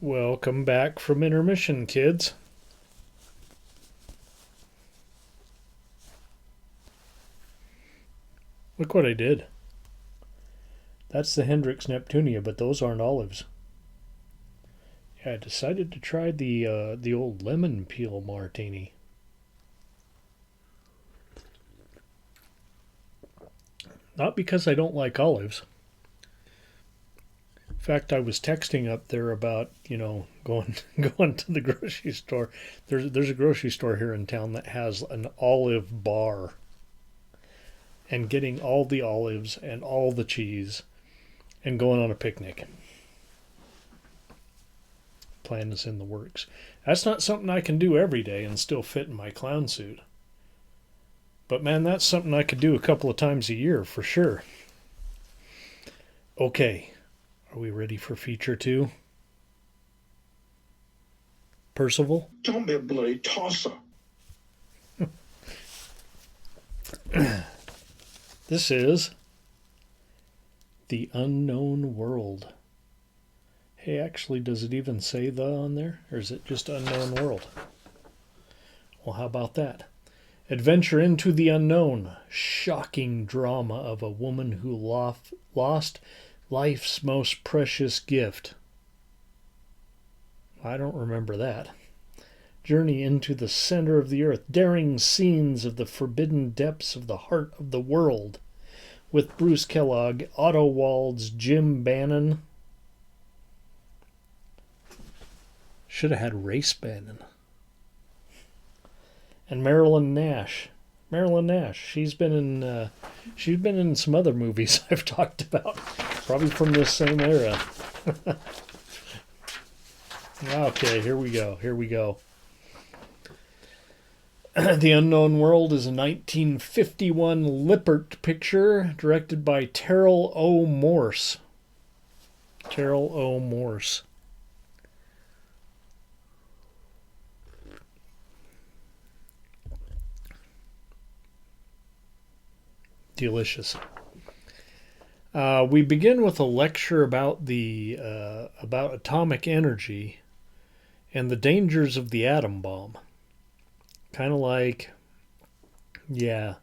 Welcome back from intermission, kids. Look what I did. That's the Hendrix Neptunia, but those aren't olives. Yeah, I decided to try the old lemon peel martini. Not because I don't like olives. In fact, I was texting up there about, going going to the grocery store. There's a grocery store here in town that has an olive bar. And getting all the olives and all the cheese and going on a picnic. Plan is in the works. That's not something I can do every day and still fit in my clown suit. But man, that's something I could do a couple of times a year for sure. Okay, are we ready for feature 2? Percival? Don't be a bloody tosser. This is The Unknown World. Hey, actually, does it even say the on there? Or is it just Unknown World? Well, how about that? Adventure into the unknown. Shocking drama of a woman who lost life's most precious gift. I don't remember that. Journey into the center of the earth. Daring scenes of the forbidden depths of the heart of the world. With Bruce Kellogg, Otto Walds, Jim Bannon. Should have had Race Bannon. And Marilyn Nash. Marilyn Nash. She's been in some other movies I've talked about. Probably from this same era. Okay, here we go. The Unknown World is a 1951 Lippert picture directed by Terrell O. Morse. Terrell O. Morse. Delicious. We begin with a lecture about about atomic energy and the dangers of the atom bomb. Kind of like, yeah.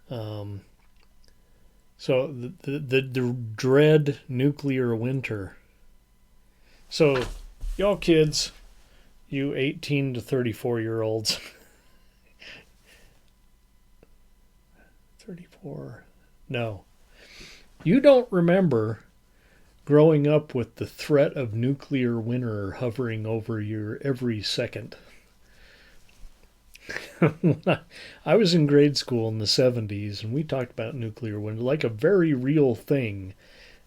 So the dread nuclear winter. So, y'all kids, you 18 to 34-year-olds. 34. No. You don't remember growing up with the threat of nuclear winter hovering over your every second. I was in grade school in the 70s, and we talked about nuclear winter like a very real thing,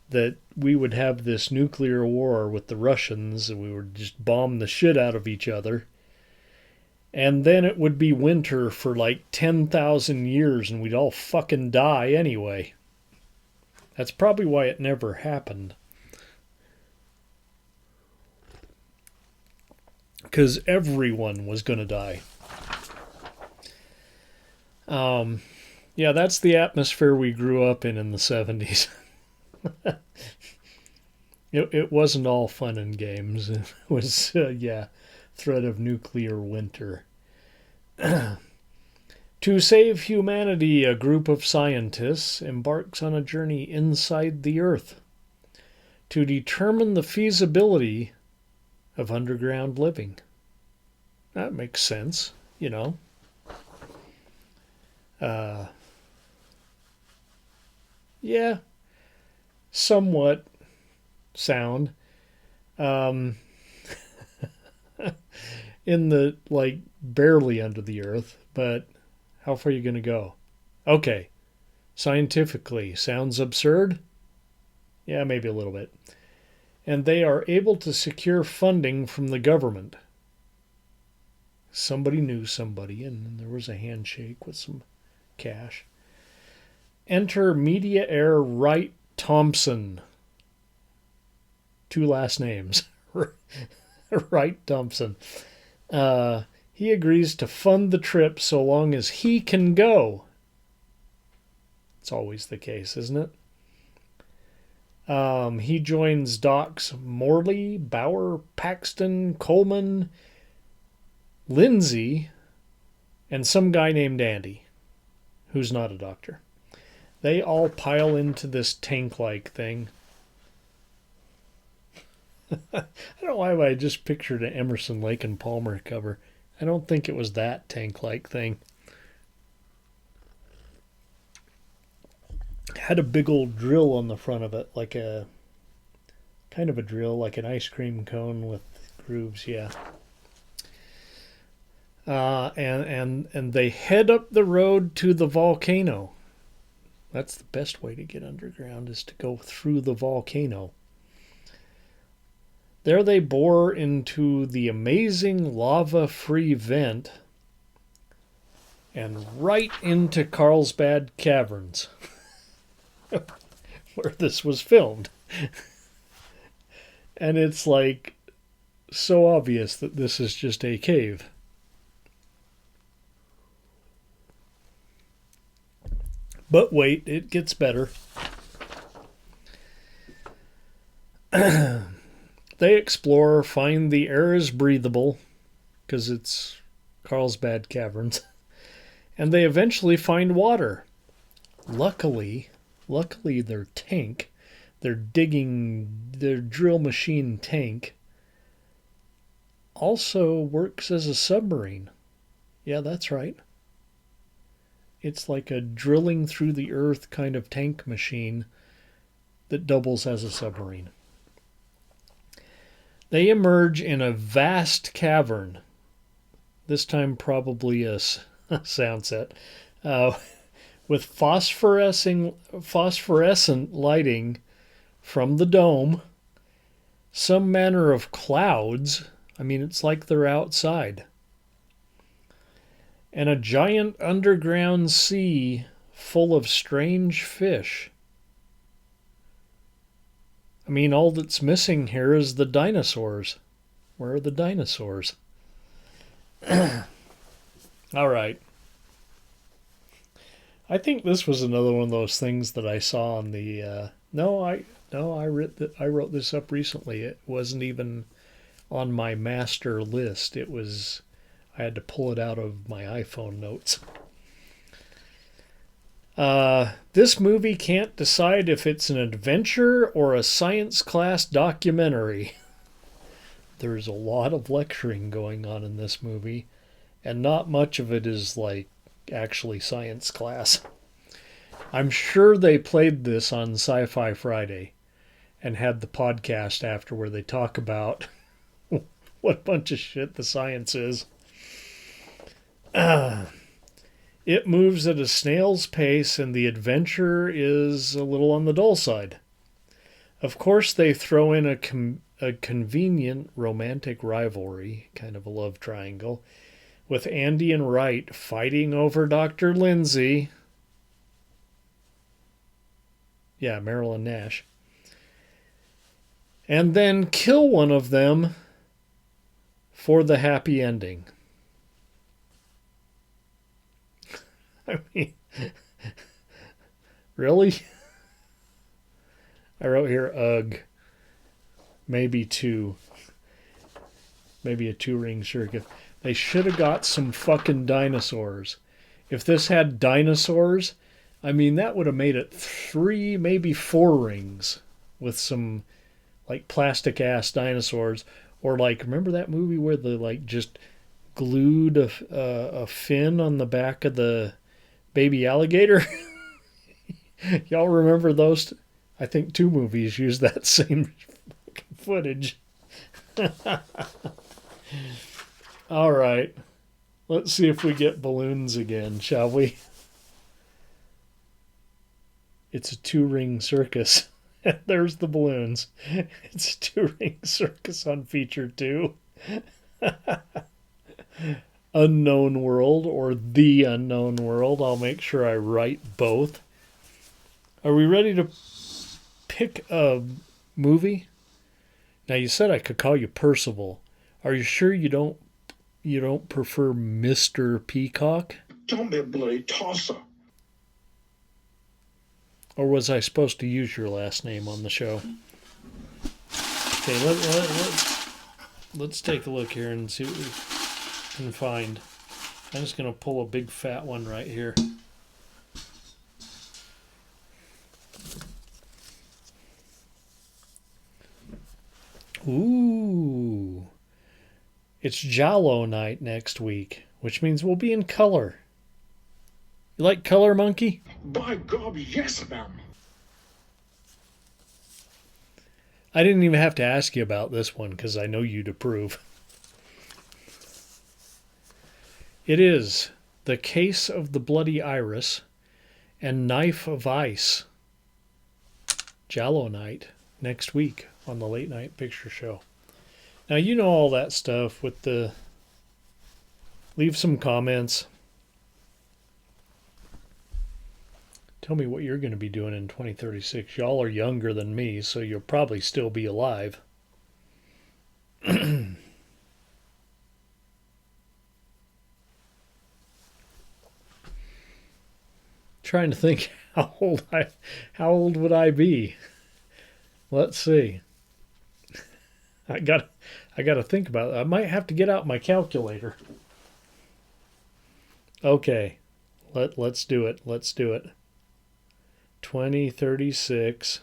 that we would have this nuclear war with the Russians, and we would just bomb the shit out of each other. And then it would be winter for like 10,000 years, and we'd all fucking die anyway. That's probably why it never happened. Because everyone was going to die. Yeah, that's the atmosphere we grew up in the 70s. It wasn't all fun and games. It was, threat of nuclear winter. To save humanity, a group of scientists embarks on a journey inside the Earth to determine the feasibility of underground living. That makes sense, Yeah, somewhat sound. In the, barely under the earth, but how far are you going to go? Okay, scientifically, sounds absurd? Yeah, maybe a little bit. And they are able to secure funding from the government. Somebody knew somebody, and there was a handshake with some cash. Enter Media Air Wright Thompson. 2 last names. Wright Thompson. He agrees to fund the trip so long as he can go. It's always the case, isn't it? He joins Docs Morley, Bauer, Paxton, Coleman, Lindsay, and some guy named Andy, who's not a doctor. They all pile into this tank-like thing. I don't know why I just pictured an Emerson, Lake and Palmer cover. I don't think it was that tank-like thing. It had a big old drill on the front of it, like a kind of a drill, like an ice cream cone with grooves. Yeah. And they head up the road to the volcano. That's the best way to get underground, is to go through the volcano. There they bore into the amazing lava-free vent and right into Carlsbad Caverns, where this was filmed. And it's like so obvious that this is just a cave. But wait, it gets better. They explore, find the air is breathable, because it's Carlsbad Caverns, and they eventually find water. Luckily their tank, their drill machine tank, also works as a submarine. Yeah, that's right. It's like a drilling through the earth kind of tank machine that doubles as a submarine. They emerge in a vast cavern, this time probably a sound set, with phosphorescent lighting from the dome, some manner of clouds. I mean, it's like they're outside. And a giant underground sea full of strange fish. I mean, all that's missing here is the dinosaurs. Where are the dinosaurs? All right. I think this was another one of those things that I saw on the. I wrote this up recently. It wasn't even on my master list. It was. I had to pull it out of my iPhone notes. This movie can't decide if it's an adventure or a science class documentary. There's a lot of lecturing going on in this movie, and not much of it is like actually science class. I'm sure they played this on Sci-Fi Friday and had the podcast after where they talk about what bunch of shit the science is. It moves at a snail's pace, and the adventure is a little on the dull side. Of course, they throw in a convenient romantic rivalry, kind of a love triangle, with Andy and Wright fighting over Dr. Lindsay. Yeah, Marilyn Nash. And then kill one of them for the happy ending. I mean, really? I wrote here, ugh. Maybe two. Maybe a 2-ring circus. They should have got some fucking dinosaurs. If this had dinosaurs, I mean, that would have made it 3, maybe 4 rings with some, like, plastic-ass dinosaurs. Or, like, remember that movie where they, like, just glued a fin on the back of the baby alligator? Y'all remember those? I think 2 movies use that same footage. All right. Let's see if we get balloons again, shall we? It's a 2-ring circus. There's the balloons. It's a 2-ring circus on feature 2. Unknown World, or The Unknown World. I'll make sure I write both. Are we ready to pick a movie? Now, you said I could call you Percival. Are you sure you don't prefer Mr. Peacock? Don't be a bloody tosser. Or was I supposed to use your last name on the show? Okay, let's take a look here and see what we can find. I'm just going to pull a big fat one right here. Ooh. It's Jalo night next week, which means we'll be in color. You like color, Monkey? By God, yes, ma'am. I didn't even have to ask you about this one because I know you'd approve. It is The Case of the Bloody Iris and Knife of Ice. Jalo night next week on the Late Night Picture Show. Now, you know all that stuff with the... Leave some comments. Tell me what you're going to be doing in 2036. Y'all are younger than me, so you'll probably still be alive. Trying to think how old would I be? Let's see. I got to think about it. I might have to get out my calculator. Okay. Let's do it. 2036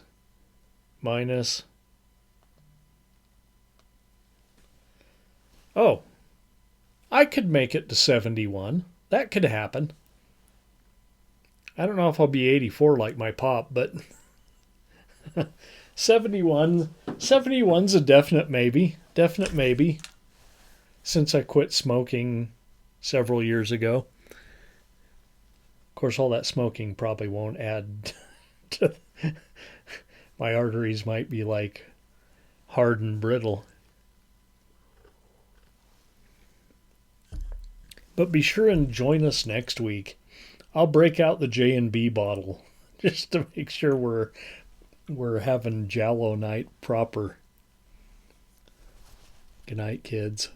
minus... Oh. I could make it to 71. That could happen. I don't know if I'll be 84 like my pop, but 71's a definite maybe. Definite maybe. Since I quit smoking several years ago. Of course, all that smoking probably won't add to... My arteries might be like hard and brittle. But be sure and join us next week. I'll break out the J&B bottle just to make sure we're having Jalo night proper. Good night, kids.